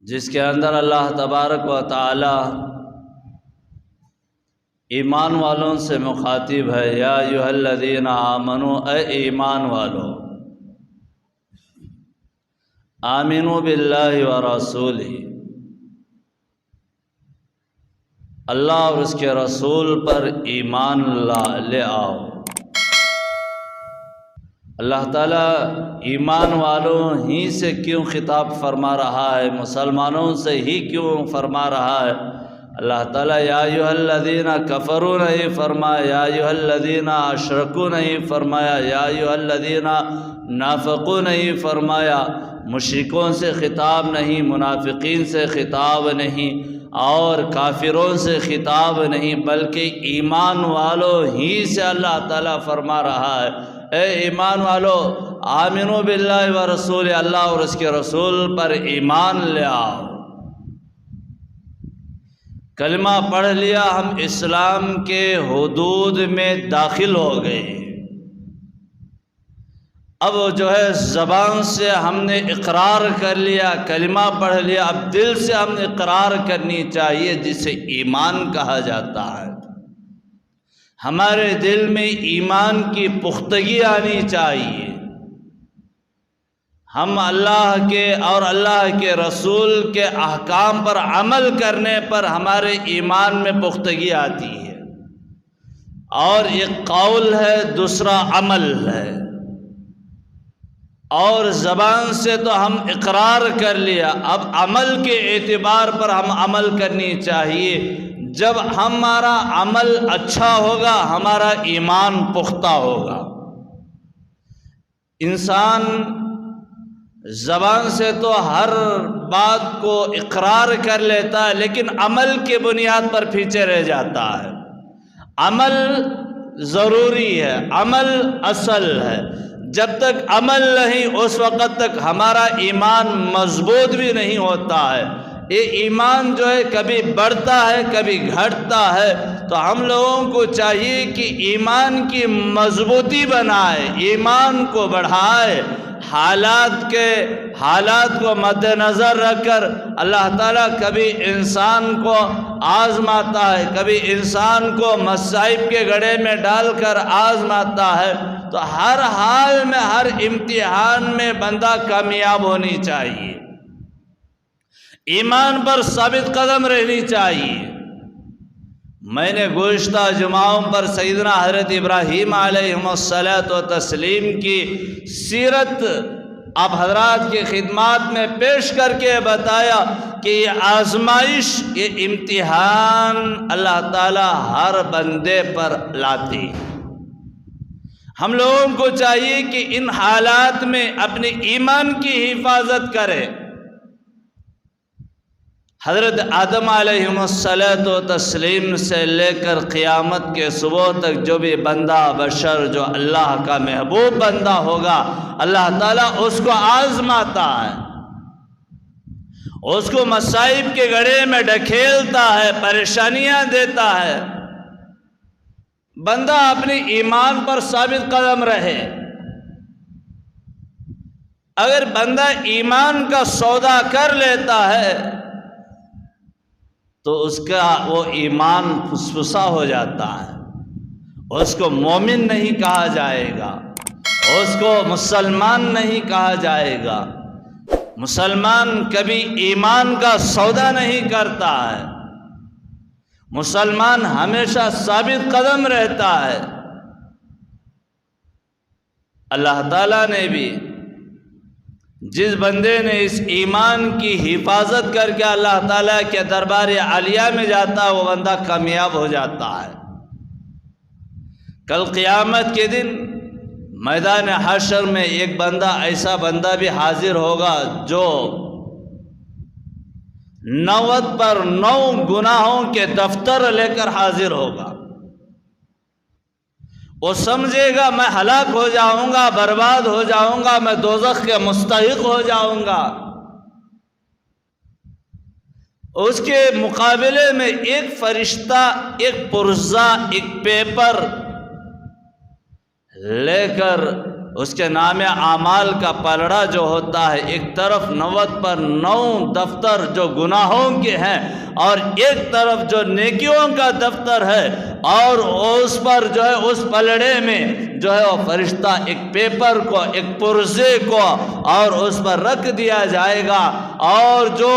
جس کے اندر اللہ تبارک و تعالی ایمان والوں سے مخاطب ہے، یا ایھا الذین آمنوا، اے ایمان والو، آمنوا باللہ ورسولہ، اللہ اور اس کے رسول پر ایمان لے آؤ۔ اللہ تعالیٰ ایمان والوں ہی سے کیوں خطاب فرما رہا ہے، مسلمانوں سے ہی کیوں فرما رہا ہے؟ اللہ تعالیٰ یا ایھا الذین کفروا نہیں فرمایا، یا ایھا الذین اشرکوا نہیں فرمایا، یا ایھا الذین نافقوا نہیں فرمایا، مشرکوں سے خطاب نہیں، منافقین سے خطاب نہیں، اور کافروں سے خطاب نہیں، بلکہ ایمان والوں ہی سے اللہ تعالیٰ فرما رہا ہے، اے ایمان والو، آمنوا باللہ ورسولہ، اللہ اور اس کے رسول پر ایمان لے آؤ۔ کلمہ پڑھ لیا، ہم اسلام کے حدود میں داخل ہو گئے۔ اب جو ہے زبان سے ہم نے اقرار کر لیا، کلمہ پڑھ لیا، اب دل سے ہم نے اقرار کرنی چاہیے، جسے ایمان کہا جاتا ہے۔ ہمارے دل میں ایمان کی پختگی آنی چاہیے، ہم اللہ کے اور اللہ کے رسول کے احکام پر عمل کرنے پر ہمارے ایمان میں پختگی آتی ہے، اور ایک قول ہے، دوسرا عمل ہے۔ اور زبان سے تو ہم اقرار کر لیا، اب عمل کے اعتبار پر ہم عمل کرنی چاہیے۔ جب ہمارا عمل اچھا ہوگا، ہمارا ایمان پختہ ہوگا۔ انسان زبان سے تو ہر بات کو اقرار کر لیتا ہے، لیکن عمل کے بنیاد پر پیچھے رہ جاتا ہے۔ عمل ضروری ہے، عمل اصل ہے۔ جب تک عمل نہیں، اس وقت تک ہمارا ایمان مضبوط بھی نہیں ہوتا ہے۔ یہ ایمان جو ہے کبھی بڑھتا ہے، کبھی گھٹتا ہے، تو ہم لوگوں کو چاہیے کہ ایمان کی مضبوطی بنائے، ایمان کو بڑھائے۔ حالات کو مد نظر رکھ کر اللہ تعالیٰ کبھی انسان کو آزماتا ہے، کبھی انسان کو مصائب کے گڑھے میں ڈال کر آزماتا ہے، تو ہر حال میں، ہر امتحان میں بندہ کامیاب ہونی چاہیے، ایمان پر ثابت قدم رہنی چاہیے۔ میں نے گزشتہ جمعوں پر سیدنا حضرت ابراہیم علیہ السلام کی سیرت آپ حضرات کی خدمات میں پیش کر کے بتایا کہ یہ آزمائش، یہ امتحان اللہ تعالیٰ ہر بندے پر لاتی۔ ہم لوگوں کو چاہیے کہ ان حالات میں اپنے ایمان کی حفاظت کرے۔ حضرت آدم علیہ السلام سے لے کر قیامت کے صبح تک جو بھی بندہ بشر جو اللہ کا محبوب بندہ ہوگا، اللہ تعالیٰ اس کو آزماتا ہے، اس کو مصائب کے گڑھے میں ڈھکیلتا ہے، پریشانیاں دیتا ہے۔ بندہ اپنے ایمان پر ثابت قدم رہے۔ اگر بندہ ایمان کا سودا کر لیتا ہے تو اس کا وہ ایمان پھسپھسا ہو جاتا ہے، اس کو مومن نہیں کہا جائے گا، اس کو مسلمان نہیں کہا جائے گا۔ مسلمان کبھی ایمان کا سودا نہیں کرتا ہے، مسلمان ہمیشہ ثابت قدم رہتا ہے۔ اللہ تعالیٰ نے بھی جس بندے نے اس ایمان کی حفاظت کر کے اللہ تعالیٰ کے دربار عالیہ میں جاتا ہے، وہ بندہ کامیاب ہو جاتا ہے۔ کل قیامت کے دن میدان حشر میں ایک بندہ، ایسا بندہ بھی حاضر ہوگا جو 90 پر 9 گناہوں کے دفتر لے کر حاضر ہوگا۔ وہ سمجھے گا میں ہلاک ہو جاؤں گا، برباد ہو جاؤں گا، میں دوزخ کے مستحق ہو جاؤں گا۔ اس کے مقابلے میں ایک فرشتہ، ایک پرزہ، ایک پیپر لے کر اس کے نام اعمال کا پلڑا جو ہوتا ہے، ایک طرف 90 پر 9 دفتر جو گناہوں کے ہیں اور ایک طرف جو نیکیوں کا دفتر ہے، اور اس پر جو ہے اس پلڑے میں جو ہے وہ فرشتہ ایک پیپر کو، ایک پرزے کو اور اس پر رکھ دیا جائے گا، اور جو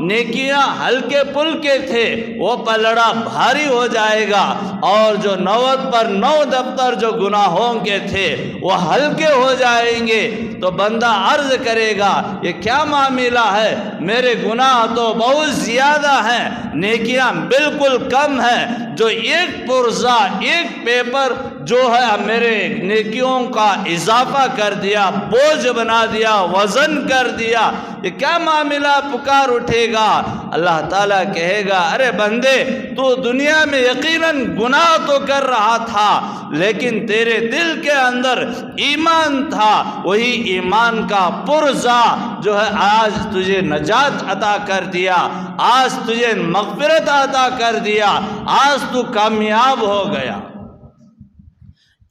نیکیاں ہلکے پھلکے تھے وہ پلڑا بھاری ہو جائے گا، اور جو 90 پر 9 دفتر جو گناہوں کے تھے وہ ہلکے ہو جائیں گے۔ تو بندہ عرض کرے گا یہ کیا معاملہ ہے، میرے گناہ تو بہت زیادہ ہیں، نیکیاں بالکل کم ہیں، جو ایک پرزہ، ایک پیپر جو ہے میرے نیکیوں کا اضافہ کر دیا، بوجھ بنا دیا، وزن کر دیا، یہ کیا معاملہ پکار اٹھے گا۔ اللہ تعالیٰ کہے گا ارے بندے، تو دنیا میں یقیناً گناہ تو کر رہا تھا، لیکن تیرے دل کے اندر ایمان تھا، وہی ایمان کا پرزہ جو ہے آج تجھے نجات عطا کر دیا، آج تجھے مغفرت عطا کر دیا، آج تو کامیاب ہو گیا۔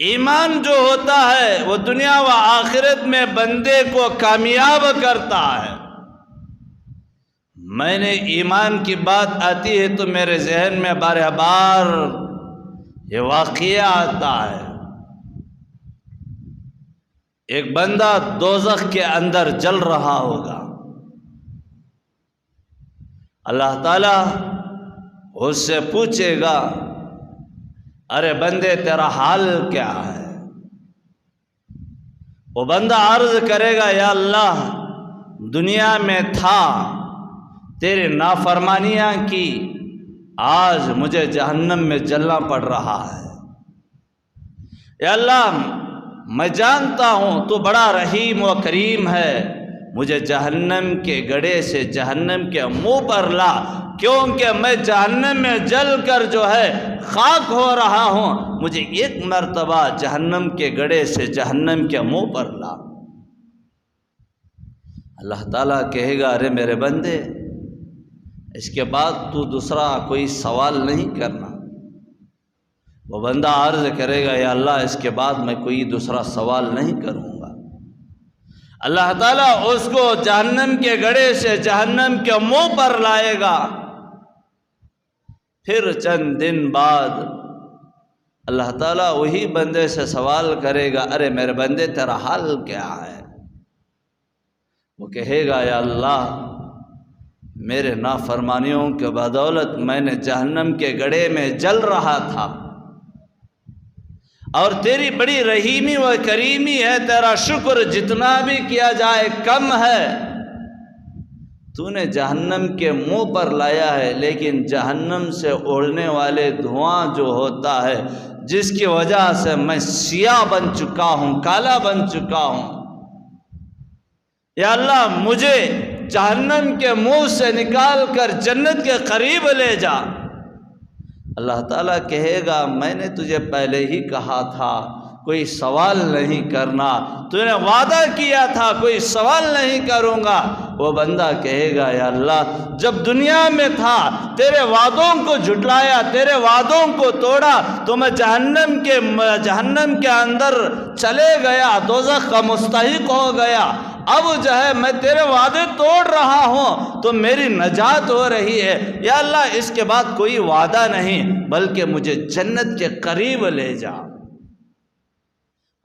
ایمان جو ہوتا ہے وہ دنیا و آخرت میں بندے کو کامیاب کرتا ہے۔ میں نے ایمان کی بات آتی ہے تو میرے ذہن میں بار بار یہ واقعہ آتا ہے، ایک بندہ دوزخ کے اندر جل رہا ہوگا، اللہ تعالیٰ اس سے پوچھے گا ارے بندے تیرا حال کیا ہے؟ وہ بندہ عرض کرے گا یا اللہ، دنیا میں تھا، تیرے نافرمانیاں کی، آج مجھے جہنم میں جلنا پڑ رہا ہے۔ یا اللہ، میں جانتا ہوں تو بڑا رحیم و کریم ہے، مجھے جہنم کے گڑھے سے جہنم کے منہ پر لا، کیونکہ میں جہنم میں جل کر جو ہے خاک ہو رہا ہوں، مجھے ایک مرتبہ جہنم کے گڑھے سے جہنم کے منہ پر لا۔ اللہ تعالیٰ کہے گا ارے میرے بندے، اس کے بعد تو دوسرا کوئی سوال نہیں کرنا۔ وہ بندہ عرض کرے گا یا اللہ، اس کے بعد میں کوئی دوسرا سوال نہیں کروں گا۔ اللہ تعالیٰ اس کو جہنم کے گڑھے سے جہنم کے منہ پر لائے گا۔ پھر چند دن بعد اللہ تعالیٰ وہی بندے سے سوال کرے گا ارے میرے بندے تیرا حال کیا ہے؟ وہ کہے گا یا اللہ، میرے نافرمانیوں کے بدولت میں نے جہنم کے گڑھے میں جل رہا تھا، اور تیری بڑی رحیمی و کریمی ہے، تیرا شکر جتنا بھی کیا جائے کم ہے۔ تو نے جہنم کے منہ پر لایا ہے، لیکن جہنم سے اڑنے والے دھواں جو ہوتا ہے، جس کی وجہ سے میں سیاہ بن چکا ہوں، کالا بن چکا ہوں، یا اللہ مجھے جہنم کے منہ سے نکال کر جنت کے قریب لے جا۔ اللہ تعالیٰ کہے گا میں نے تجھے پہلے ہی کہا تھا کوئی سوال نہیں کرنا، تو نے وعدہ کیا تھا کوئی سوال نہیں کروں گا۔ وہ بندہ کہے گا یا اللہ، جب دنیا میں تھا تیرے وعدوں کو جھٹلایا، تیرے وعدوں کو توڑا، تو میں جہنم کے اندر چلے گیا، دوزخ کا مستحق ہو گیا، اب جو ہے میں تیرے وعدے توڑ رہا ہوں تو میری نجات ہو رہی ہے، یا اللہ اس کے بعد کوئی وعدہ نہیں بلکہ مجھے جنت کے قریب لے جا۔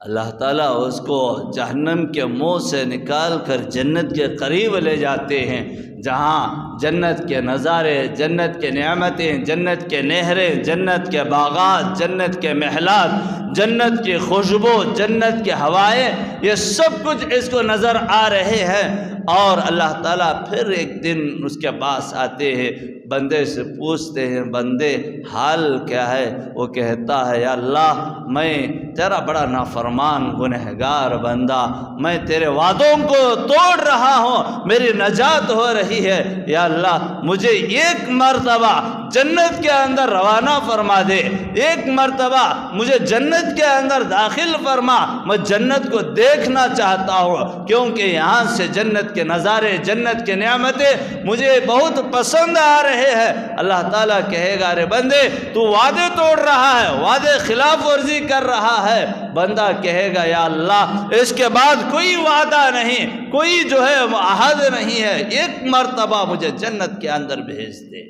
اللہ تعالیٰ اس کو جہنم کے منہ سے نکال کر جنت کے قریب لے جاتے ہیں، جہاں جنت کے نظارے، جنت کے نعمتیں، جنت کے نہریں، جنت کے باغات، جنت کے محلات، جنت کی خوشبو، جنت کی ہوائیں، یہ سب کچھ اس کو نظر آ رہے ہیں۔ اور اللہ تعالیٰ پھر ایک دن اس کے پاس آتے ہیں، بندے سے پوچھتے ہیں بندے حال کیا ہے؟ وہ کہتا ہے یا اللہ، میں تیرا بڑا نافرمان گنہگار بندہ، میں تیرے وعدوں کو توڑ رہا ہوں، میری نجات ہو رہی ہے، یا اللہ مجھے ایک مرتبہ جنت کے اندر روانہ فرما دے، ایک مرتبہ مجھے جنت کے اندر داخل فرما، میں جنت کو دیکھنا چاہتا ہوں، کیونکہ یہاں سے جنت کے نظارے، جنت کے نعمتیں مجھے بہت پسند آ رہے ہیں۔ اللہ تعالیٰ کہے گا ارے بندے، تو وعدے توڑ رہا ہے، وعدے خلاف ورزی کر رہا ہے، بندہ کہے گا یا اللہ اس کے بعد کوئی وعدہ نہیں، کوئی جو ہے عہد نہیں ہے، ایک مرتبہ مجھے جنت کے اندر بھیج دے۔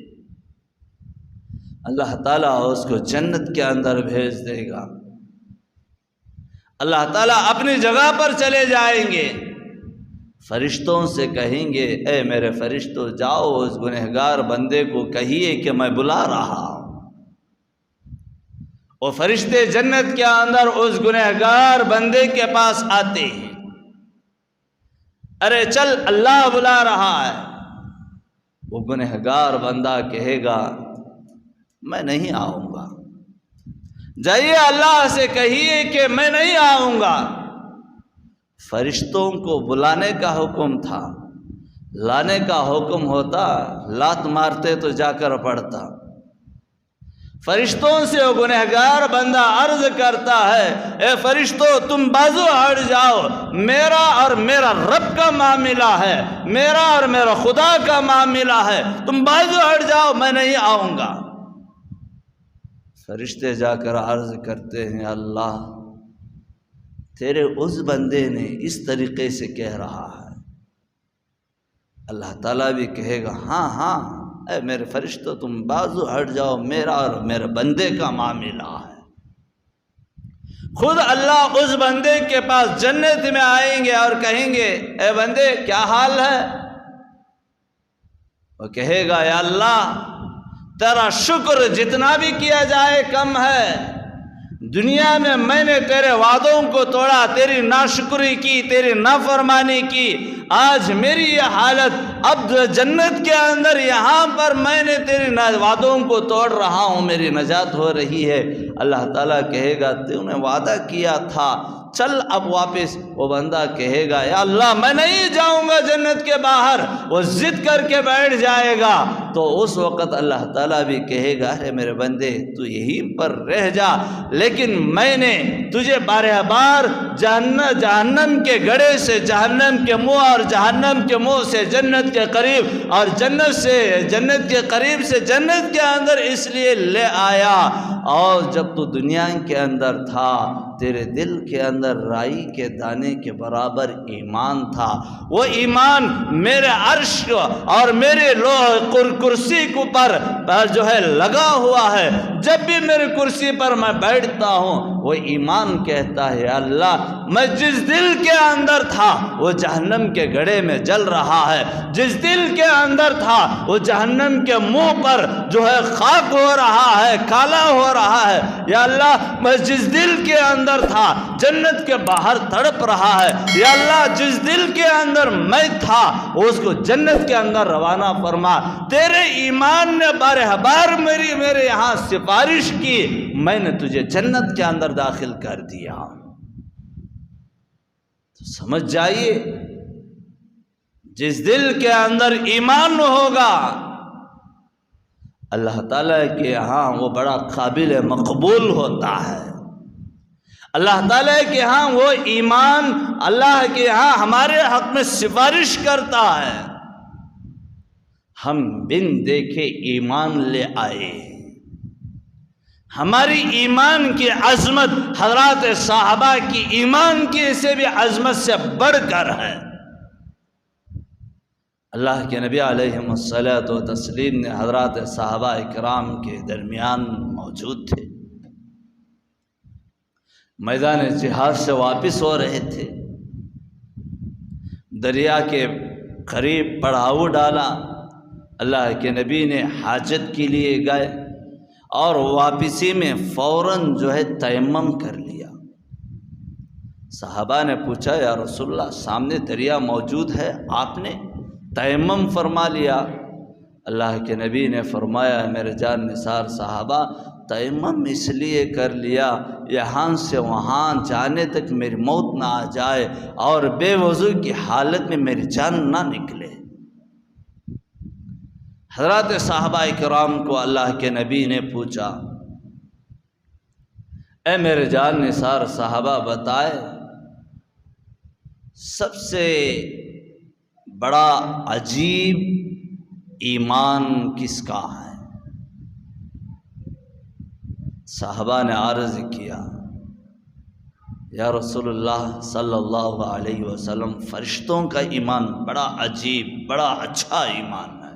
اللہ تعالیٰ اس کو جنت کے اندر بھیج دے گا۔ اللہ تعالیٰ اپنی جگہ پر چلے جائیں گے، فرشتوں سے کہیں گے اے میرے فرشتوں جاؤ اس گنہگار بندے کو کہیے کہ میں بلا رہا ہوں۔ وہ فرشتے جنت کے اندر اس گنہگار بندے کے پاس آتے ہیں، ارے چل اللہ بلا رہا ہے۔ وہ گنہگار بندہ کہے گا میں نہیں آؤں گا، جائیے اللہ سے کہیے کہ میں نہیں آؤں گا۔ فرشتوں کو بلانے کا حکم تھا، لانے کا حکم ہوتا لات مارتے تو جا کر پڑتا۔ فرشتوں سے وہ گنہگار بندہ عرض کرتا ہے اے فرشتوں تم بازو ہٹ جاؤ، میرا اور میرا رب کا معاملہ ہے، میرا اور میرا خدا کا معاملہ ہے، تم بازو ہٹ جاؤ، میں نہیں آؤں گا۔ فرشتے جا کر عرض کرتے ہیں اللہ تیرے اس بندے نے اس طریقے سے کہہ رہا ہے۔ اللہ تعالیٰ بھی کہے گا ہاں ہاں اے میرے فرشتوں تم بازو ہٹ جاؤ، میرا اور میرے بندے کا معاملہ ہے۔ خود اللہ اس بندے کے پاس جنت میں آئیں گے اور کہیں گے اے بندے کیا حال ہے؟ وہ کہے گا یا اللہ تیرا شکر جتنا بھی کیا جائے کم ہے، دنیا میں نے تیرے وعدوں کو توڑا، تیری ناشکری کی، تیری نافرمانی کی، آج میری یہ حالت، اب جنت کے اندر یہاں پر میں نے تیری وعدوں کو توڑ رہا ہوں، میری نجات ہو رہی ہے۔ اللہ تعالیٰ کہے گا تو نے وعدہ کیا تھا چل اب واپس۔ وہ بندہ کہے گا یا اللہ میں نہیں جاؤں گا جنت کے باہر، وہ ضد کر کے بیٹھ جائے گا، تو اس وقت اللہ تعالیٰ بھی کہے گا ارے میرے بندے تو یہیں پر رہ جا، لیکن میں نے تجھے بارہ بار جہنم کے گڑھے سے جہنم کے منہ اور جہنم کے منہ سے جنت کے قریب اور جنت کے قریب سے جنت کے اندر اس لیے لے آیا، اور جب تو دنیا کے اندر تھا تیرے دل کے اندر رائی کے دانے کے برابر ایمان تھا، وہ ایمان میرے عرش اور میرے کرسی کے اوپر جو ہے لگا ہوا ہے، جب بھی میرے کرسی پر میں بیٹھتا ہوں وہ ایمان کہتا ہے اللہ میں جس دل کے اندر تھا وہ جہنم کے گڑھے میں جل رہا ہے، جس دل کے اندر تھا وہ جہنم کے منہ پر جو ہے خاک ہو رہا ہے، کالا ہو رہا ہے، یا اللہ میں جس دل کے اندر تھا جنت کے باہر تڑپ رہا ہے، یا اللہ جس دل کے اندر میں تھا اس کو جنت کے اندر روانہ فرما، تیرے ایمان نے بارہ بار میرے یہاں سفارش کی، میں نے تجھے جنت کے اندر داخل کر دیا۔ تو سمجھ جائیے جس دل کے اندر ایمان ہوگا اللہ تعالیٰ کے یہاں وہ بڑا قابل مقبول ہوتا ہے، اللہ تعالیٰ کے ہاں وہ ایمان اللہ کے ہاں ہمارے حق میں سفارش کرتا ہے۔ ہم بن دیکھے ایمان لے آئے، ہماری ایمان کی عظمت حضرات صحابہ کی ایمان کی سے بھی عظمت سے بڑھ کر ہے۔ اللہ کے نبی علیہ الصلوۃ والتسلیم نے حضرات صحابہ اکرام کے درمیان موجود تھے، میدان جہاد سے واپس ہو رہے تھے، دریا کے قریب پڑاؤ ڈالا، اللہ کے نبی نے حاجت کے لیے گئے اور واپسی میں فوراً جو ہے تیمم کر لیا۔ صحابہ نے پوچھا یا رسول اللہ سامنے دریا موجود ہے، آپ نے تیمم فرما لیا؟ اللہ کے نبی نے فرمایا میرے جان نثار صحابہ تیمم اس لیے کر لیا یہاں سے وہاں جانے تک میری موت نہ آ جائے اور بے وضو کی حالت میں میری جان نہ نکلے۔ حضرات صحابہ کرام کو اللہ کے نبی نے پوچھا اے میرے جان نثار صحابہ بتائے سب سے بڑا عجیب ایمان کس کا ہے؟ صحابہ نے عرض کیا یا رسول اللہ صلی اللہ علیہ وسلم، فرشتوں کا ایمان بڑا عجیب، بڑا اچھا ایمان ہے۔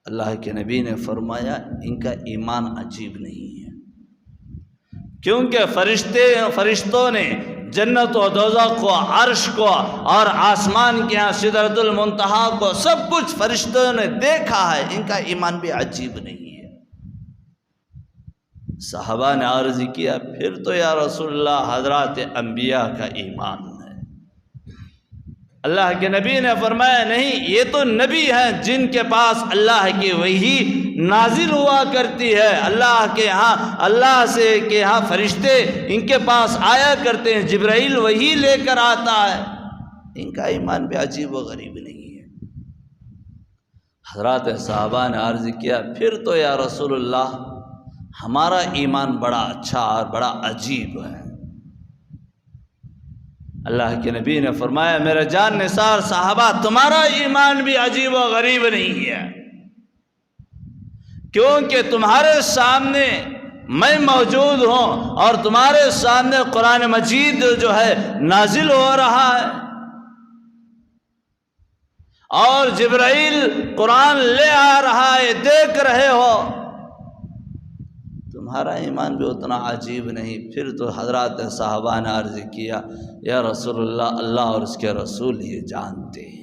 اللہ کے نبی نے فرمایا ان کا ایمان عجیب نہیں ہے، کیونکہ فرشتوں نے جنت و دوزخ کو، عرش کو اور آسمان کے ہاں سدرۃ المنتہا کو، سب کچھ فرشتوں نے دیکھا ہے، ان کا ایمان بھی عجیب نہیں ہے۔ صحابہ نے عرض کیا پھر تو یا رسول اللہ حضرات انبیاء کا ایمان ہے۔ اللہ کے نبی نے فرمایا نہیں، یہ تو نبی ہیں جن کے پاس اللہ کی وحی نازل ہوا کرتی ہے، اللہ کے ہاں فرشتے ان کے پاس آیا کرتے ہیں، جبرائیل وحی لے کر آتا ہے، ان کا ایمان بھی عجیب و غریب نہیں ہے۔ حضرات صحابہ نے عرض کیا پھر تو یا رسول اللہ ہمارا ایمان بڑا اچھا اور بڑا عجیب ہے۔ اللہ کے نبی نے فرمایا میرے جان نثار صحابہ، تمہارا ایمان بھی عجیب و غریب نہیں ہے، کیونکہ تمہارے سامنے میں موجود ہوں اور تمہارے سامنے قرآن مجید جو ہے نازل ہو رہا ہے، اور جبرائیل قرآن لے آ رہا ہے، دیکھ رہے ہو، تمہارا ایمان بھی اتنا عجیب نہیں۔ پھر تو حضرات صحابہ نے عرض کیا یا رسول اللہ، اللہ اور اس کے رسول یہ جانتے ہیں۔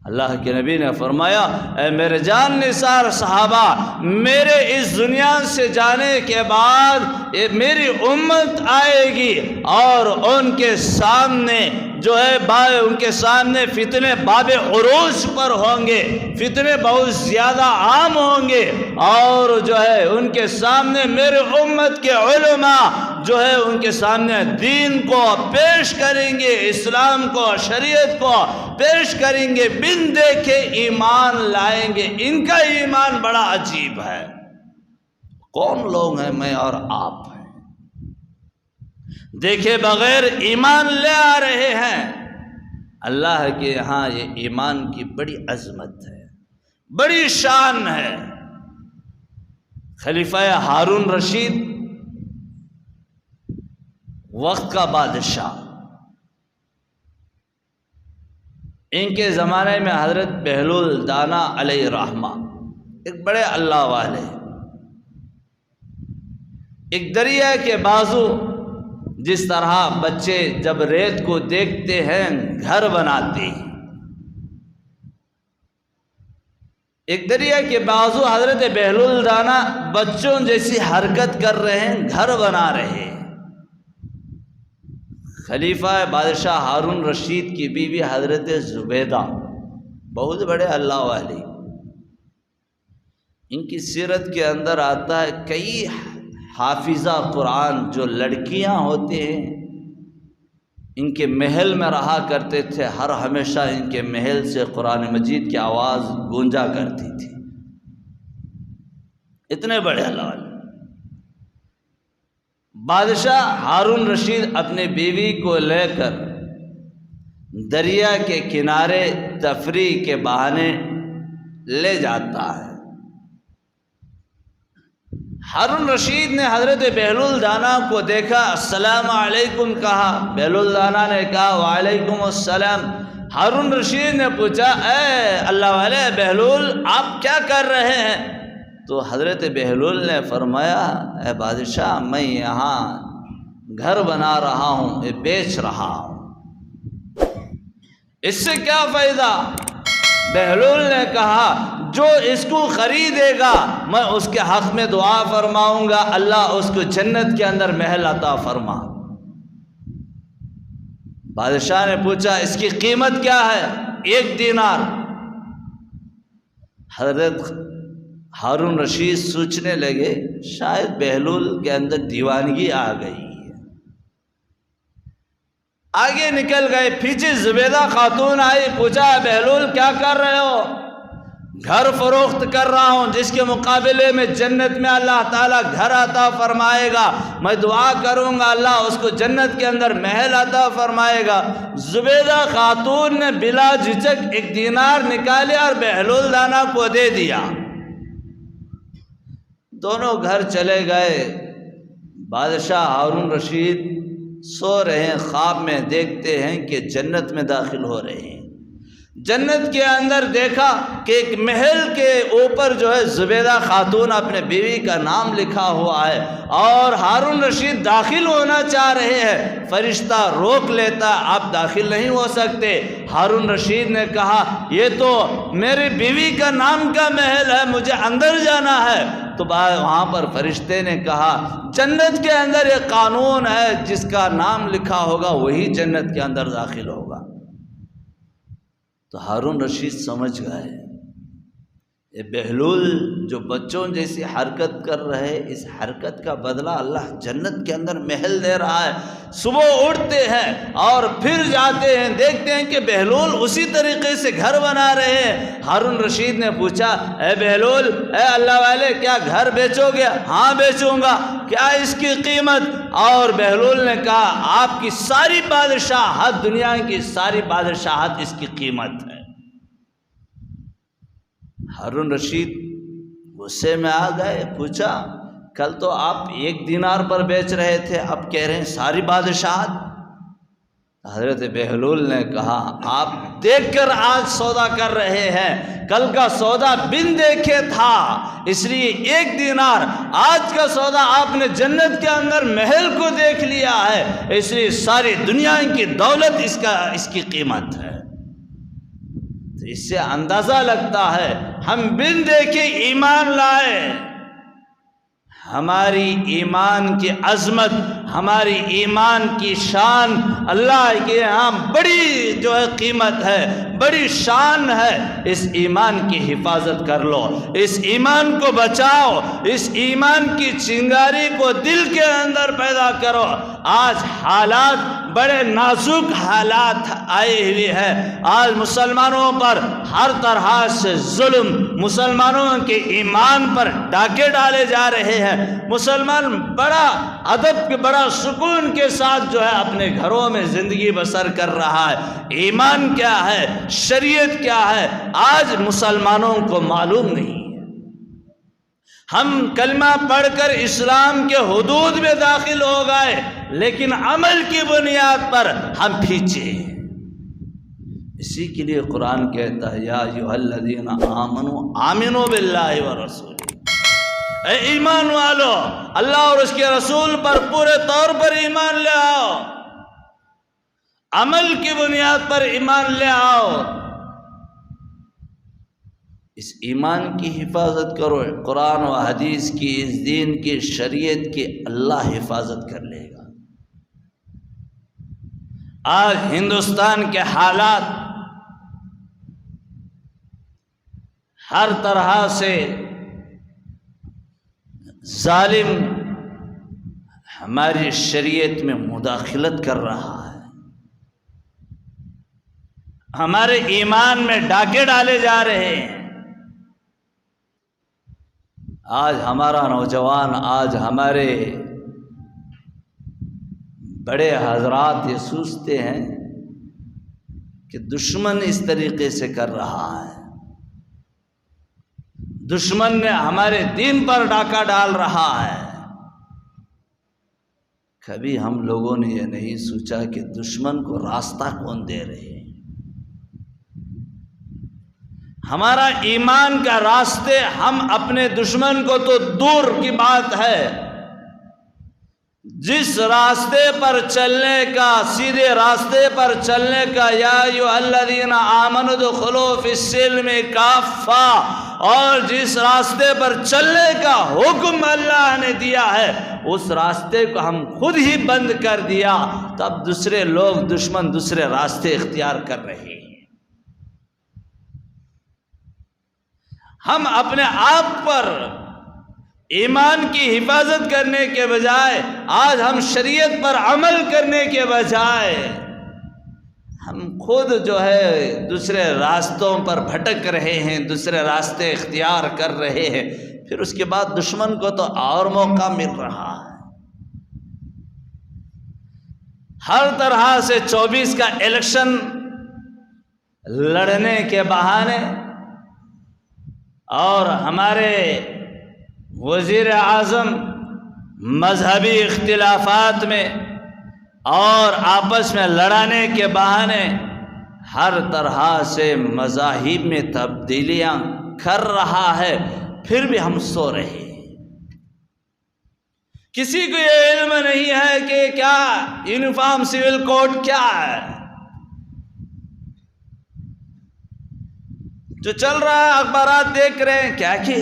اللہ کے نبی نے فرمایا اے میرے جان نثار صحابہ، میرے اس دنیا سے جانے کے بعد میری امت آئے گی اور ان کے سامنے جو ہے ان کے سامنے فتنے باب عروج پر ہوں گے، فتنے بہت زیادہ عام ہوں گے، اور جو ہے ان کے سامنے میرے امت کے علماء جو ہے ان کے سامنے دین کو پیش کریں گے، اسلام کو، شریعت کو پیش کریں گے، بن دیکھے ایمان لائیں گے۔ ان کا ایمان بڑا عجیب ہے۔ کون لوگ ہیں؟ میں اور آپ ہیں، دیکھے بغیر ایمان لے آ رہے ہیں۔ اللہ کے یہاں یہ ایمان کی بڑی عظمت ہے، بڑی شان ہے۔ خلیفہ ہارون رشید وقت کا بادشاہ، ان کے زمانے میں حضرت بہلول دانا علیہ الرحمہ ایک بڑے اللہ والے، ایک دریا کے بازو جس طرح بچے جب ریت کو دیکھتے ہیں گھر بناتے ہیں، ایک دریا کے بازو حضرت بہلول دانا بچوں جیسی حرکت کر رہے ہیں، گھر بنا رہے ہیں۔ خلیفہ بادشاہ ہارون رشید کی بیوی حضرت زبیدہ بہت بڑے اللہ والی، ان کی سیرت کے اندر آتا ہے کئی حافظہ قرآن جو لڑکیاں ہوتے ہیں ان کے محل میں رہا کرتے تھے، ہر ہمیشہ ان کے محل سے قرآن مجید کی آواز گونجا کرتی تھی، اتنے بڑے اللہ والے۔ بادشاہ ہارون رشید اپنی بیوی کو لے کر دریا کے کنارے تفریح کے بہانے لے جاتا ہے۔ ہارون رشید نے حضرت بہلول دانا کو دیکھا، السلام علیکم کہا، بہلول دانا نے کہا وعلیکم السلام۔ ہارون رشید نے پوچھا اے اللہ والے بہلول آپ کیا کر رہے ہیں؟ تو حضرت بہلول نے فرمایا اے بادشاہ میں یہاں گھر بنا رہا ہوں، یہ بیچ رہا ہوں، اس سے کیا فائدہ؟ بہلول نے کہا جو اس کو خریدے گا میں اس کے حق میں دعا فرماؤں گا، اللہ اس کو جنت کے اندر محل عطا فرما۔ بادشاہ نے پوچھا اس کی قیمت کیا ہے؟ 1 دینار۔ حضرت ہارون رشید سوچنے لگے شاید بہلول کے اندر دیوانگی آ گئی ہے، آگے نکل گئے۔ پیچھے زبیدہ خاتون آئی، پوچھا بہلول کیا کر رہے ہو؟ گھر فروخت کر رہا ہوں جس کے مقابلے میں جنت میں اللہ تعالیٰ گھر عطا فرمائے گا، میں دعا کروں گا اللہ اس کو جنت کے اندر محل عطا فرمائے گا۔ زبیدہ خاتون نے بلا جھجک 1 دینار نکالے اور بہلول دانا کو دے دیا۔ دونوں گھر چلے گئے، بادشاہ ہارون رشید سو رہے ہیں، خواب میں دیکھتے ہیں کہ جنت میں داخل ہو رہے ہیں۔ جنت کے اندر دیکھا کہ ایک محل کے اوپر جو ہے زبیدہ خاتون اپنے بیوی کا نام لکھا ہوا ہے، اور ہارون رشید داخل ہونا چاہ رہے ہیں، فرشتہ روک لیتا، آپ داخل نہیں ہو سکتے۔ ہارون رشید نے کہا یہ تو میری بیوی کا نام کا محل ہے، مجھے اندر جانا ہے۔ تو وہاں پر فرشتے نے کہا جنت کے اندر ایک قانون ہے، جس کا نام لکھا ہوگا وہی جنت کے اندر داخل ہوگا۔ تو ہارون رشید سمجھ گئے یہ بہلول جو بچوں جیسی حرکت کر رہے، اس حرکت کا بدلہ اللہ جنت کے اندر محل دے رہا ہے۔ صبح اٹھتے ہیں اور پھر جاتے ہیں، دیکھتے ہیں کہ بہلول اسی طریقے سے گھر بنا رہے ہیں۔ ہارون رشید نے پوچھا اے بہلول، اے اللہ والے، کیا گھر بیچو گے؟ ہاں بیچوں گا، کیا اس کی قیمت؟ اور بہلول نے کہا آپ کی ساری بادشاہت، دنیا کی ساری بادشاہت اس کی قیمت ہے۔ ہارون رشید غصے میں آ گئے، پوچھا کل تو آپ 1 دینار پر بیچ رہے تھے، اب کہہ رہے ہیں ساری بادشاہت۔ حضرت بہلول نے کہا آپ دیکھ کر آج سودا کر رہے ہیں، کل کا سودا بن دیکھے تھا، اس لیے 1 دینار، آج کا سودا آپ نے جنت کے اندر محل کو دیکھ لیا ہے، اس لیے ساری دنیا کی دولت اس کی قیمت ہے۔ تو اس سے اندازہ لگتا ہے ہم بن دیکھے ایمان لائے، ہماری ایمان کی عظمت، ہماری ایمان کی شان اللہ کے ہاں بڑی جو ہے قیمت ہے، بڑی شان ہے۔ اس ایمان کی حفاظت کر لو، اس ایمان کو بچاؤ، اس ایمان کی چنگاری کو دل کے اندر پیدا کرو۔ آج حالات بڑے نازک حالات آئے ہوئے ہیں، آج مسلمانوں پر ہر طرح سے ظلم، مسلمانوں کے ایمان پر ڈاکے ڈالے جا رہے ہیں۔ مسلمان بڑا ادب کے، بڑا سکون کے ساتھ جو ہے اپنے گھروں میں زندگی بسر کر رہا ہے۔ ایمان کیا ہے، شریعت کیا ہے، آج مسلمانوں کو معلوم نہیں ہے۔ ہم کلمہ پڑھ کر اسلام کے حدود میں داخل ہو گئے، لیکن عمل کی بنیاد پر ہم پیچھے ہیں۔ اسی کے لیے قرآن کہتا ہے یا ایھا الذین آمنوا آمنوا باللہ ورسولہ، اے ایمان والو، اللہ اور اس کے رسول پر پورے طور پر ایمان لے آؤ، عمل کی بنیاد پر ایمان لے آؤ۔ اس ایمان کی حفاظت کرو، قرآن و حدیث کی، اس دین کی، شریعت کی اللہ حفاظت کر لے گا۔ آج ہندوستان کے حالات ہر طرح سے ظالم ہماری شریعت میں مداخلت کر رہا ہے، ہمارے ایمان میں ڈاکے ڈالے جا رہے ہیں۔ آج ہمارا نوجوان، آج ہمارے بڑے حضرات یہ سوچتے ہیں کہ دشمن اس طریقے سے کر رہا ہے، دشمن نے ہمارے دین پر ڈاکہ ڈال رہا ہے۔ کبھی ہم لوگوں نے یہ نہیں سوچا کہ دشمن کو راستہ کون دے رہے ہیں۔ ہمارا ایمان کا راستے، ہم اپنے دشمن کو تو دور کی بات ہے، جس راستے پر چلنے کا، سیدھے راستے پر چلنے کا، یا ایھا الذین آمنوا ادخلوا فی السلم کافہ، اور جس راستے پر چلنے کا حکم اللہ نے دیا ہے، اس راستے کو ہم خود ہی بند کر دیا، تب دوسرے لوگ، دشمن دوسرے راستے اختیار کر رہے ہیں۔ ہم اپنے آپ پر ایمان کی حفاظت کرنے کے بجائے، آج ہم شریعت پر عمل کرنے کے بجائے، ہم خود جو ہے دوسرے راستوں پر بھٹک رہے ہیں، دوسرے راستے اختیار کر رہے ہیں، پھر اس کے بعد دشمن کو تو اور موقع مل رہا ہے۔ ہر طرح سے 24 کا الیکشن لڑنے کے بہانے، اور ہمارے وزیر اعظم مذہبی اختلافات میں اور آپس میں لڑانے کے بہانے ہر طرح سے مذاہب میں تبدیلیاں کر رہا ہے، پھر بھی ہم سو رہے ہیں۔ کسی کو یہ علم نہیں ہے کہ کیا یونیفارم سول کوڈ کیا ہے۔ جو چل رہا ہے اخبارات دیکھ رہے ہیں کیا کہ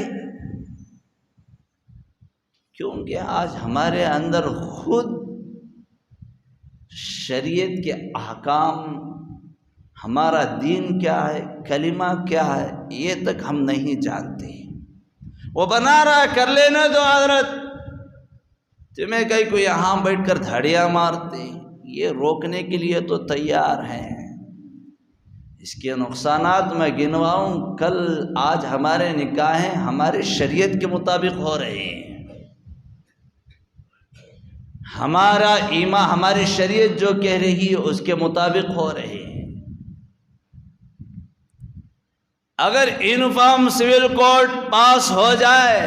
کیونکہ آج ہمارے اندر خود شریعت کے احکام، ہمارا دین کیا ہے، کلمہ کیا ہے، یہ تک ہم نہیں جانتے۔ وہ بنا رہا کر لینا دو حضرت، تمہیں کہیں کوئی یہاں بیٹھ کر دھڑیاں مارتے، یہ روکنے کے لیے تو تیار ہیں۔ اس کے نقصانات میں گنواؤں، کل آج ہمارے نکاحیں ہمارے شریعت کے مطابق ہو رہے ہیں، ہمارا ایمان، ہماری شریعت جو کہہ رہی ہے اس کے مطابق ہو رہے ہیں۔ اگر یونیفارم سول کوڈ پاس ہو جائے،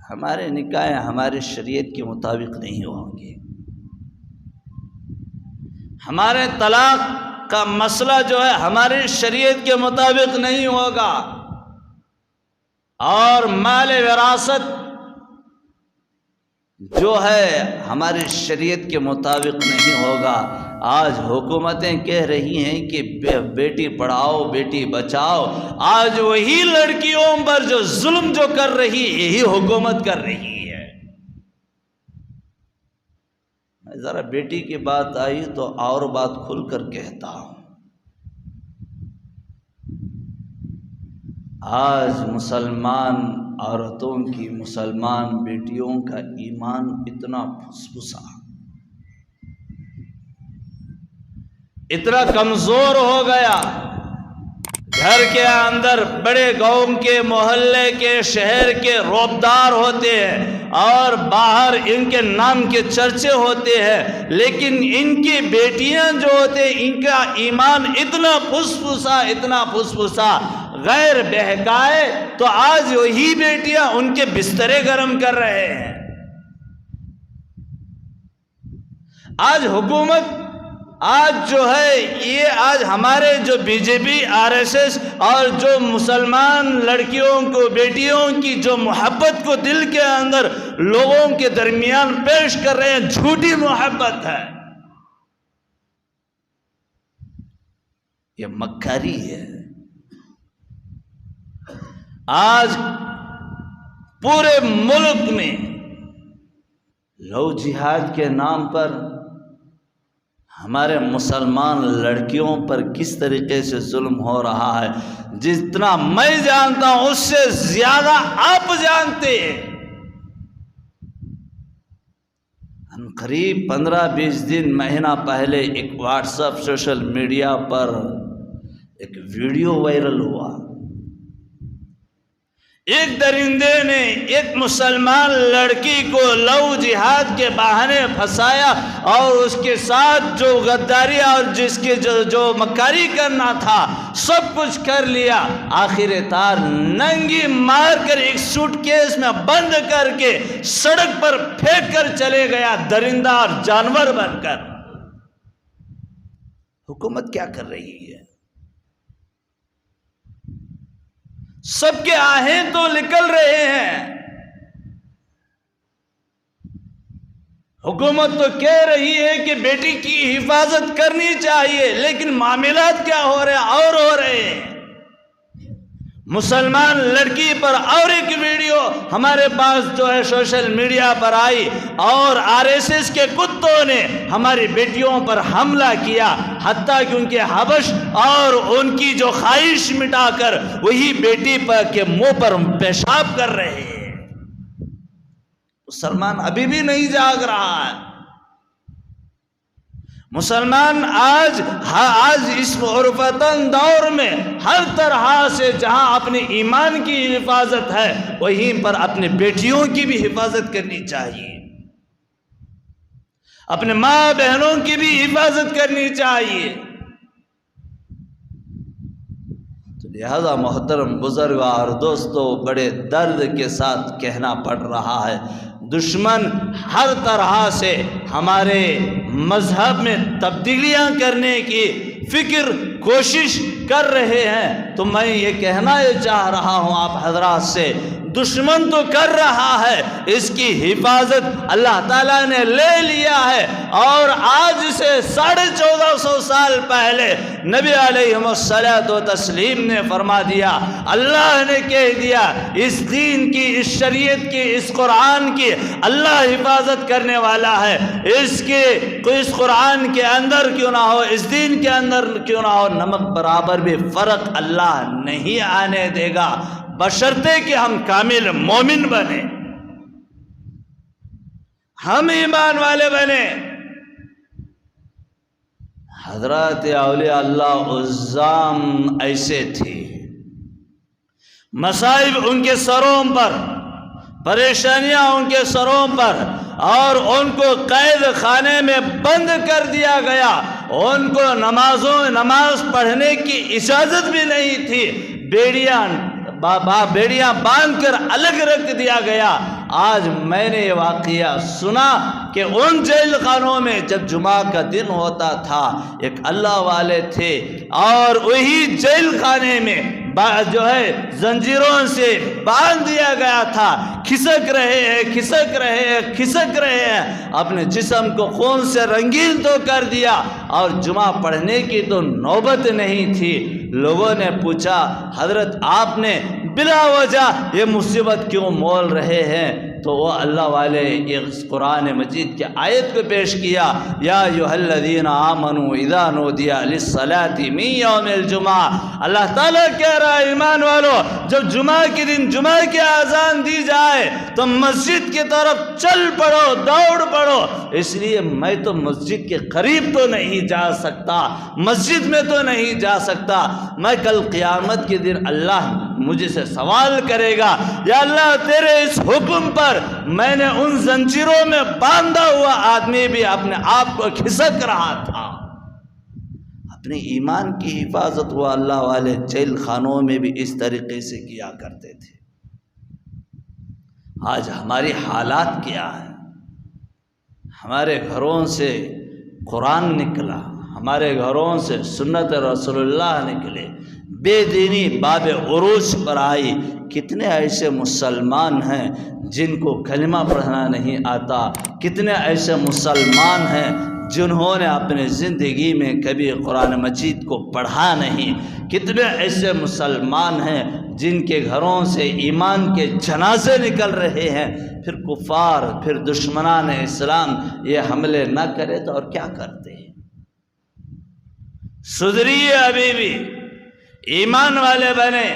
ہمارے نکاح ہمارے شریعت کے مطابق نہیں ہوں گے۔ ہمارے طلاق کا مسئلہ جو ہے ہماری شریعت کے مطابق نہیں ہوگا، اور مال وراثت جو ہے ہماری شریعت کے مطابق نہیں ہوگا۔ آج حکومتیں کہہ رہی ہیں کہ بیٹی پڑھاؤ بیٹی بچاؤ، آج وہی لڑکیوں پر جو ظلم جو کر رہی یہی حکومت کر رہی ہے۔ ذرا بیٹی کی بات آئی تو اور بات کھل کر کہتا ہوں۔ آج مسلمان عورتوں کی، مسلمان بیٹیوں کا ایمان اتنا پھسپھسا، اتنا کمزور ہو گیا، گھر کے اندر بڑے گاؤں کے، محلے کے، شہر کے روبدار ہوتے ہیں اور باہر ان کے نام کے چرچے ہوتے ہیں، لیکن ان کی بیٹیاں جو ہوتے ہیں ان کا ایمان اتنا پھسپھسا، اتنا پھسپھسا، غیر بہکائے، تو آج وہی بیٹیاں ان کے بسترے گرم کر رہے ہیں۔ آج حکومت آج جو ہے یہ آج ہمارے جو بی جے پی، آر ایس ایس اور جو مسلمان لڑکیوں کو، بیٹیوں کی جو محبت کو دل کے اندر لوگوں کے درمیان پیش کر رہے ہیں، جھوٹی محبت ہے، یہ مکاری ہے۔ آج پورے ملک میں لو جہاد کے نام پر ہمارے مسلمان لڑکیوں پر کس طریقے سے ظلم ہو رہا ہے، جتنا میں جانتا ہوں اس سے زیادہ آپ جانتے ہیں۔ قریب 15-20 دن، مہینہ پہلے ایک واٹس ایپ سوشل میڈیا پر ایک ویڈیو وائرل ہوا، ایک درندے نے ایک مسلمان لڑکی کو لو جہاد کے بہانے پھنسایا اور اس کے ساتھ جو غداری اور جس کے جو مکاری کرنا تھا سب کچھ کر لیا، آخر کار ننگی مار کر ایک سوٹ کیس میں بند کر کے سڑک پر پھینک کر چلے گیا، درندہ اور جانور بن کر۔ حکومت کیا کر رہی ہے؟ سب کے آہیں تو نکل رہے ہیں، حکومت تو کہہ رہی ہے کہ بیٹی کی حفاظت کرنی چاہیے، لیکن معاملات کیا ہو رہے ہیں؟ اور ہو رہے ہیں۔ مسلمان لڑکی پر اور ایک ویڈیو ہمارے پاس جو ہے سوشل میڈیا پر آئی، اور آر ایس ایس کے کتوں نے ہماری بیٹیوں پر حملہ کیا، حتیٰ کہ ان کے حبش اور ان کی جو خواہش مٹا کر وہی بیٹی کے منہ پر پیشاب کر رہے ہیں۔ مسلمان ابھی بھی نہیں جاگ رہا ہے۔ مسلمان آج اس عرفتن دور میں ہر طرح سے جہاں اپنے ایمان کی حفاظت ہے وہیں پر اپنے بیٹیوں کی بھی حفاظت کرنی چاہیے، اپنے ماں بہنوں کی بھی حفاظت کرنی چاہیے۔ تو لہذا محترم بزرگ اور دوستوں، بڑے درد کے ساتھ کہنا پڑ رہا ہے، دشمن ہر طرح سے ہمارے مذہب میں تبدیلیاں کرنے کی فکر کوشش کر رہے ہیں، تو میں یہ کہنا چاہ رہا ہوں آپ حضرات سے، دشمن تو کر رہا ہے، اس کی حفاظت اللہ تعالیٰ نے لے لیا ہے، اور آج سے 1450 سال پہلے نبی علیہ الصلوۃ والتسلیم نے فرما دیا، اللہ نے کہہ دیا، اس دین کی، اس شریعت کی، اس قرآن کی اللہ حفاظت کرنے والا ہے، اس قرآن کے اندر کیوں نہ ہو، اس دین کے اندر کیوں نہ ہو، نمک برابر بھی فرق اللہ نہیں آنے دے گا، بشرطے کہ ہم کامل مومن بنے، ہم ایمان والے بنے۔ حضرات اولیاء اللہ عظام ایسے تھے، مصائب ان کے سروں پر، پریشانیاں ان کے سروں پر، اور ان کو قید خانے میں بند کر دیا گیا، ان کو نماز پڑھنے کی اجازت بھی نہیں تھی، بیڑیاں باندھ کر الگ رکھ دیا گیا۔ آج میں نے یہ واقعہ سنا کہ ان جیل خانوں میں جب جمعہ کا دن ہوتا تھا، ایک اللہ والے تھے، اور وہی جیل خانے میں جو ہے زنجیروں سے باندھ دیا گیا تھا، کھسک رہے ہیں، اپنے جسم کو خون سے رنگین تو کر دیا، اور جمعہ پڑھنے کی تو نوبت نہیں تھی۔ لوگوں نے پوچھا، حضرت آپ نے بلا وجہ یہ مصیبت کیوں مول رہے ہیں؟ تو وہ اللہ والے اس قرآن مجید کی آیت کو پیش کیا، یا ایھا الذین آمنوا اذا نودی للصلاۃ من یوم الجمعہ۔ اللہ تعالیٰ کہہ رہا ہے، ایمان والو، جب جمعہ کے دن جمعہ کی اذان دی جائے تو مسجد کی طرف چل پڑو، دوڑ پڑو۔ اس لیے میں تو مسجد کے قریب تو نہیں جا سکتا، مسجد میں تو نہیں جا سکتا، میں کل قیامت کے دن اللہ مجھے سے سوال کرے گا، یا اللہ تیرے اس حکم پر میں نے ان زنجیروں میں باندھا ہوا آدمی بھی اپنے آپ کو کھسک رہا تھا۔ اپنے ایمان کی حفاظت وہ اللہ والے جیل خانوں میں بھی اس طریقے سے کیا کرتے تھے۔ آج ہماری حالات کیا ہے؟ ہمارے گھروں سے قرآن نکلا، ہمارے گھروں سے سنت رسول اللہ نکلے، بے دینی باب عروج پر آئی۔ کتنے ایسے مسلمان ہیں جن کو کلمہ پڑھنا نہیں آتا، کتنے ایسے مسلمان ہیں جنہوں نے اپنے زندگی میں کبھی قرآن مجید کو پڑھا نہیں، کتنے ایسے مسلمان ہیں جن کے گھروں سے ایمان کے جنازے نکل رہے ہیں۔ پھر کفار، پھر دشمنان اسلام یہ حملے نہ کرے تو اور کیا کرتے ہیں؟ سدھریے، ابھی بھی ایمان والے بنے،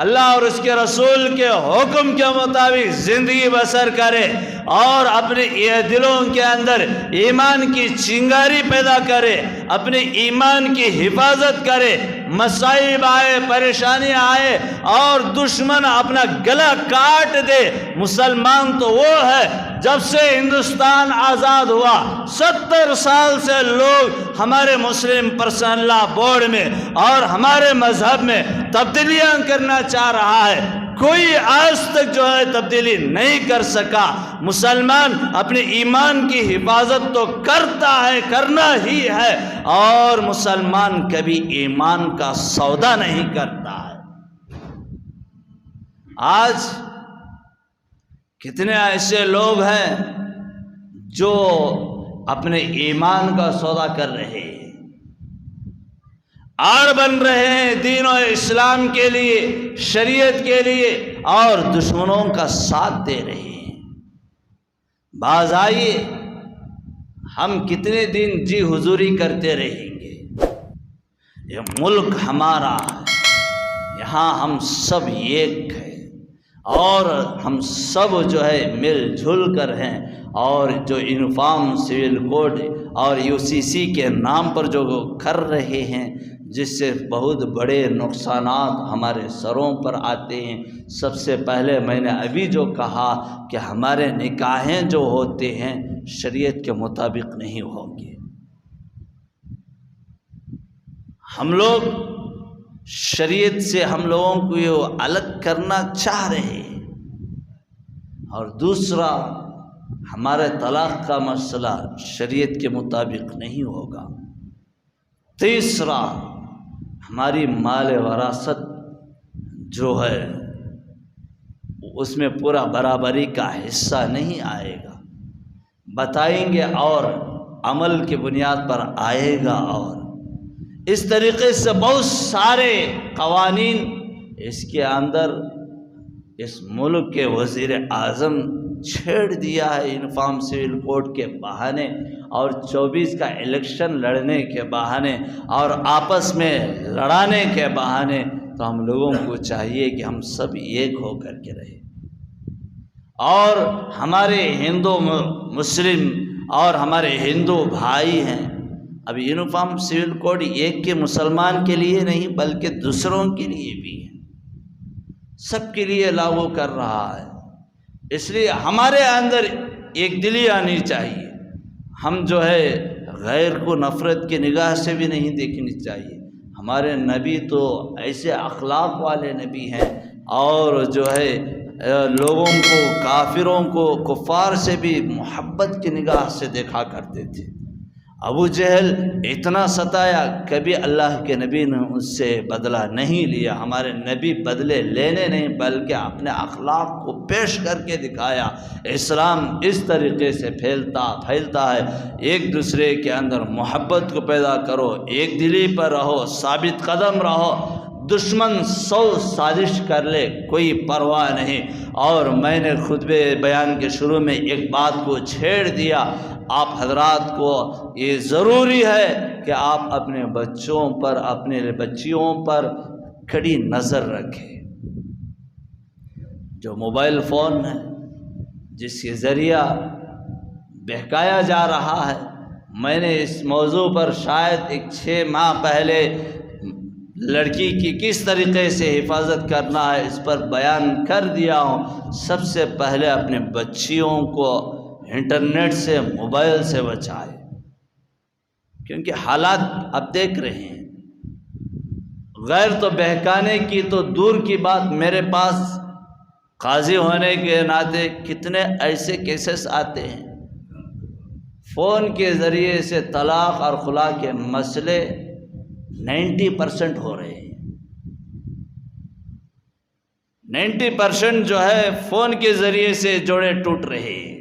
اللہ اور اس کے رسول کے حکم کے مطابق زندگی بسر کرے، اور اپنے دلوں کے اندر ایمان کی چنگاری پیدا کرے، اپنے ایمان کی حفاظت کرے۔ مصائب آئے، پریشانی آئے اور دشمن اپنا گلا کاٹ دے، مسلمان تو وہ ہے جب سے ہندوستان آزاد ہوا 70 سال سے لوگ ہمارے مسلم پرسنل لا بورڈ میں اور ہمارے مذہب میں تبدیلیاں کرنا چاہ رہا ہے، کوئی آج تک جو ہے تبدیلی نہیں کر سکا۔ مسلمان اپنے ایمان کی حفاظت تو کرتا ہے، کرنا ہی ہے، اور مسلمان کبھی ایمان کا سودا نہیں کرتا ہے۔ آج کتنے ایسے لوگ ہیں جو اپنے ایمان کا سودا کر رہے ہیں، آڑ بن رہے ہیں دین و اسلام کے لیے، شریعت کے لیے، اور دشمنوں کا ساتھ دے رہے ہیں۔ باز آئیے، ہم کتنے دن جی حضوری کرتے رہیں گے؟ یہ ملک ہمارا ہے، یہاں ہم سب ایک ہیں، اور ہم سب جو ہے مل جل کر ہیں، اور جو یونیفارم سول کوڈ اور UCC کے نام پر جو کر رہے ہیں، جس سے بہت بڑے نقصانات ہمارے سروں پر آتے ہیں۔ سب سے پہلے میں نے ابھی جو کہا کہ ہمارے نکاحیں جو ہوتے ہیں شریعت کے مطابق نہیں ہوں گے۔ ہم لوگ شریعت سے ہم لوگوں کو یہ الگ کرنا چاہ رہے ہیں، اور دوسرا ہمارے طلاق کا مسئلہ شریعت کے مطابق نہیں ہوگا۔ تیسرا، ہماری مال وراثت جو ہے اس میں پورا برابری کا حصہ نہیں آئے گا، بتائیں گے اور عمل کی بنیاد پر آئے گا۔ اور اس طریقے سے بہت سارے قوانین اس کے اندر اس ملک کے وزیر اعظم چھیڑ دیا ہے یونیفارم سول کوڈ کے بہانے اور 24 کا الیکشن لڑنے کے بہانے اور آپس میں لڑانے کے بہانے۔ تو ہم لوگوں کو چاہیے کہ ہم سب ایک ہو کر کے رہیں، اور ہمارے ہندو مسلم اور ہمارے ہندو بھائی ہیں۔ اب یونیفارم سول کوڈ ایک کے مسلمان کے لیے نہیں بلکہ دوسروں کے لیے بھی ہے، سب کے لیے لاگو کر رہا ہے۔ اس لیے ہمارے اندر ایک دلی آنی چاہیے، ہم جو ہے غیر کو نفرت کی نگاہ سے بھی نہیں دیکھنی چاہیے۔ ہمارے نبی تو ایسے اخلاق والے نبی ہیں، اور جو ہے لوگوں کو، کافروں کو، کفار سے بھی محبت کی نگاہ سے دیکھا کرتے تھے۔ ابو جہل اتنا ستایا، کبھی اللہ کے نبی نے اس سے بدلہ نہیں لیا۔ ہمارے نبی بدلے لینے نہیں بلکہ اپنے اخلاق کو پیش کر کے دکھایا۔ اسلام اس طریقے سے پھیلتا ہے، ایک دوسرے کے اندر محبت کو پیدا کرو، ایک دلی پر رہو، ثابت قدم رہو۔ دشمن 100 سازش کر لے کوئی پرواہ نہیں۔ اور میں نے خطبے بیان کے شروع میں ایک بات کو چھیڑ دیا، آپ حضرات کو یہ ضروری ہے کہ آپ اپنے بچوں پر، اپنے بچیوں پر کڑی نظر رکھیں۔ جو موبائل فون ہے جس کے ذریعہ بہکایا جا رہا ہے، میں نے اس موضوع پر شاید 6 ماہ پہلے لڑکی کی کس طریقے سے حفاظت کرنا ہے اس پر بیان کر دیا ہوں۔ سب سے پہلے اپنے بچیوں کو انٹرنیٹ سے، موبائل سے بچائے، کیونکہ حالات اب دیکھ رہے ہیں۔ غیر تو بہکانے کی تو دور کی بات، میرے پاس قاضی ہونے کے ناطے کتنے ایسے کیسز آتے ہیں، فون کے ذریعے سے طلاق اور خلا کے مسئلے 90% ہو رہے ہیں۔ 90% جو ہے فون کے ذریعے سے جوڑے ٹوٹ رہے ہیں۔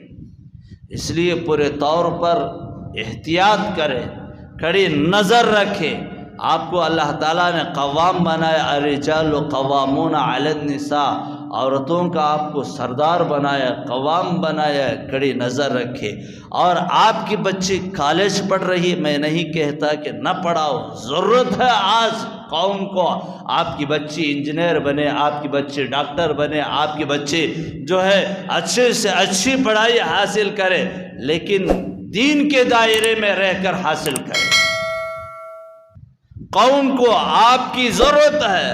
اس لیے پورے طور پر احتیاط کرے، کڑی نظر رکھے۔ آپ کو اللہ تعالیٰ نے قوام بنایا، الرجال قوامون علی النساء، عورتوں کا آپ کو سردار بنایا، قوام بنایا، کڑی نظر رکھے۔ اور آپ کی بچی کالج پڑھ رہی، میں نہیں کہتا کہ نہ پڑھاؤ، ضرورت ہے آج قوم کو آپ کی بچی انجینئر بنے، آپ کی بچی ڈاکٹر بنے، آپ کی بچی جو ہے اچھے سے اچھی پڑھائی حاصل کرے، لیکن دین کے دائرے میں رہ کر حاصل کرے۔ قوم کو آپ کی ضرورت ہے۔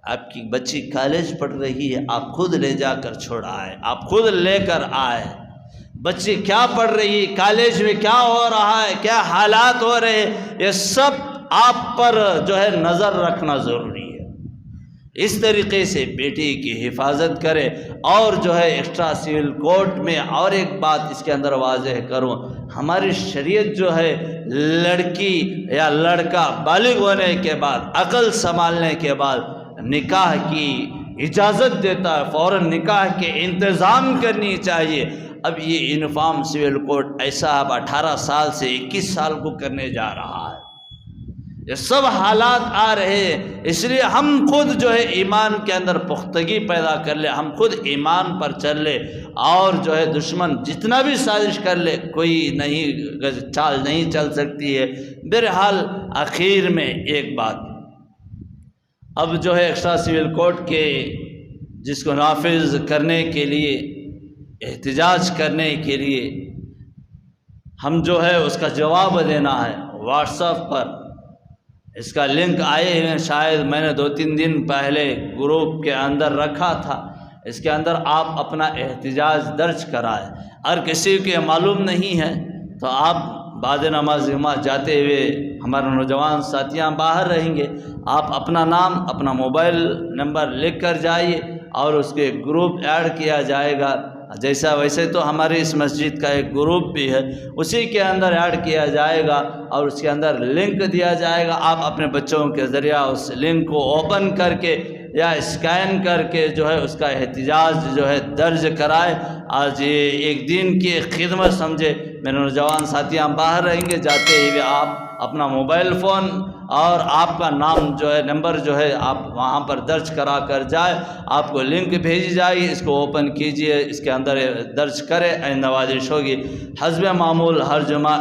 آپ کی بچی کالج پڑھ رہی ہے، آپ خود لے جا کر چھوڑ آئے، آپ خود لے کر آئے۔ بچی کیا پڑھ رہی ہے، کالج میں کیا ہو رہا ہے، کیا حالات ہو رہے ہیں، یہ سب آپ پر جو ہے نظر رکھنا ضروری ہے۔ اس طریقے سے بیٹی کی حفاظت کرے۔ اور جو ہے ایکسٹرا سول کوڈ میں اور ایک بات اس کے اندر واضح کروں، ہماری شریعت جو ہے لڑکی یا لڑکا بالغ ہونے کے بعد، عقل سنبھالنے کے بعد نکاح کی اجازت دیتا ہے، فوراً نکاح کے انتظام کرنی چاہیے۔ اب یہ یونیفارم سول کوڈ ایسا اب 18 سال سے 21 سال کو کرنے جا رہا ہے۔ یہ سب حالات آ رہے ہیں، اس لیے ہم خود جو ہے ایمان کے اندر پختگی پیدا کر لے، ہم خود ایمان پر چل لے، اور جو ہے دشمن جتنا بھی سازش کر لے کوئی نہیں چال نہیں چل سکتی ہے۔ بہرحال آخر میں ایک بات، اب جو ہے ایکسٹرا سول کوڈ کے جس کو نافذ کرنے کے لیے، احتجاج کرنے کے لیے ہم جو ہے اس کا جواب دینا ہے۔ واٹس ایپ پر اس کا لنک آئے ہیں، شاید میں نے 2-3 دن پہلے گروپ کے اندر رکھا تھا، اس کے اندر آپ اپنا احتجاج درج کرائیں۔ اگر کسی کو معلوم نہیں ہے تو آپ بعد نماز جمعہ جاتے ہوئے، ہمارے نوجوان ساتھیاں باہر رہیں گے، آپ اپنا نام، اپنا موبائل نمبر لکھ کر جائیے اور اس کے گروپ ایڈ کیا جائے گا۔ جیسا ویسے تو ہماری اس مسجد کا ایک گروپ بھی ہے، اسی کے اندر ایڈ کیا جائے گا اور اس کے اندر لنک دیا جائے گا۔ آپ اپنے بچوں کے ذریعہ اس لنک کو اوپن کر کے یا اسکین کر کے جو ہے اس کا احتجاج جو ہے درج کرائے۔ آج یہ ایک دین کی خدمت سمجھے۔ میرے نوجوان ساتھی، ہم باہر رہیں گے، جاتے ہی آپ اپنا موبائل فون اور آپ کا نام جو ہے نمبر جو ہے آپ وہاں پر درج کرا کر جائے، آپ کو لنک بھیجی جائے گی، اس کو اوپن کیجئے، اس کے اندر درج کرے، نوازش ہوگی۔ حسب معمول ہر جمعہ